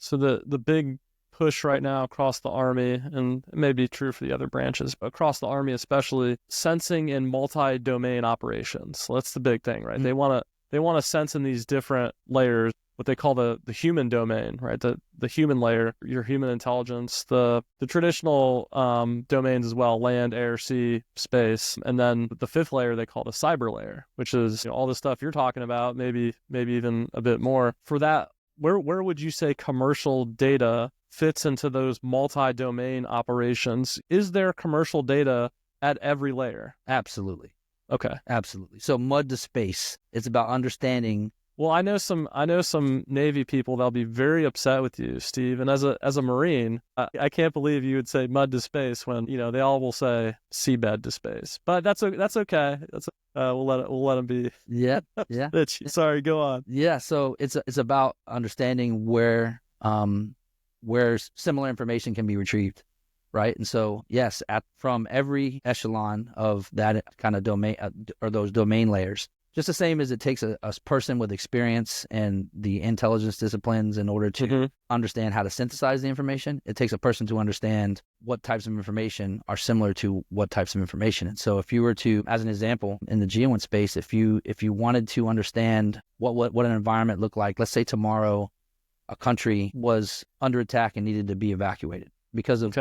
So the big push right now across the Army, and it may be true for the other branches, but across the Army especially, sensing in multi-domain operations. So that's the big thing, right? Mm-hmm. They want to sense in these different layers, what they call the human domain, right? The human layer, your human intelligence, the traditional domains as well, land, air, sea, space, and then the fifth layer they call the cyber layer, which is all the stuff you're talking about, maybe even a bit more. For that, where would you say commercial data fits into those multi-domain operations? Is there commercial data at every layer? Absolutely. Okay. Absolutely. So mud to space, it's about understanding. Well, I know some Navy people that'll be very upset with you, Steve. And as a Marine, I can't believe you would say mud to space when they all will say seabed to space. But that's okay. We'll let them be. Yeah, yeah. Sorry, go on. Yeah. So it's about understanding where similar information can be retrieved, right? And so yes, from every echelon of that kind of domain or those domain layers. Just the same as it takes a person with experience and the intelligence disciplines in order to understand how to synthesize the information, it takes a person to understand what types of information are similar to what types of information. And so if you were to, as an example, in the GeoInt space, if you wanted to understand what an environment looked like, let's say tomorrow a country was under attack and needed to be evacuated because of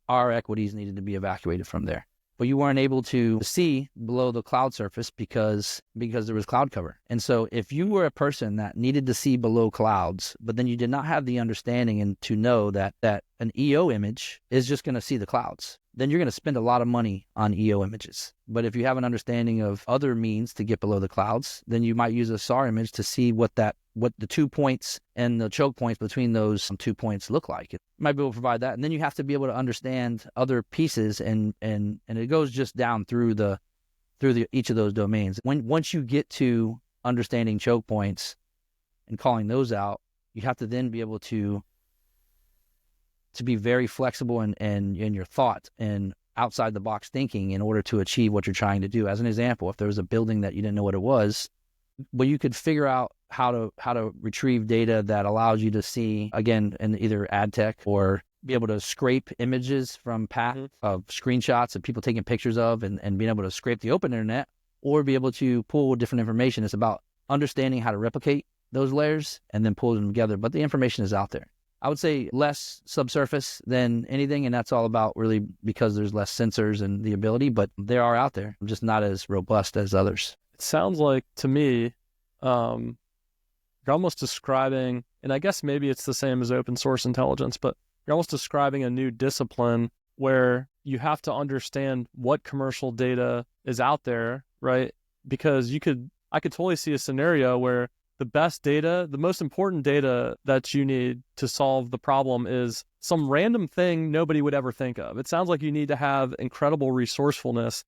our equities needed to be evacuated from there. But you weren't able to see below the cloud surface because there was cloud cover. And so if you were a person that needed to see below clouds, but then you did not have the understanding and to know that an EO image is just going to see the clouds, then you're going to spend a lot of money on EO images. But if you have an understanding of other means to get below the clouds, then you might use a SAR image to see what the 2 points and the choke points between those 2 points look like. It might be able to provide that. And then you have to be able to understand other pieces and it goes just down through each of those domains. Once you get to understanding choke points and calling those out, you have to then be able to be very flexible in your thought and outside the box thinking in order to achieve what you're trying to do. As an example, if there was a building that you didn't know what it was, but you could figure out how to retrieve data that allows you to see, again, in either ad tech or be able to scrape images from of screenshots of people taking pictures of and being able to scrape the open internet or be able to pull different information. It's about understanding how to replicate those layers and then pull them together. But the information is out there. I would say less subsurface than anything, and that's all about really because there's less sensors and the ability, but they are out there, just not as robust as others. It sounds like to me, you're almost describing, and I guess maybe it's the same as open source intelligence, but you're almost describing a new discipline where you have to understand what commercial data is out there, right? Because I could totally see a scenario where the best data, the most important data that you need to solve the problem is some random thing nobody would ever think of. It sounds like you need to have incredible resourcefulness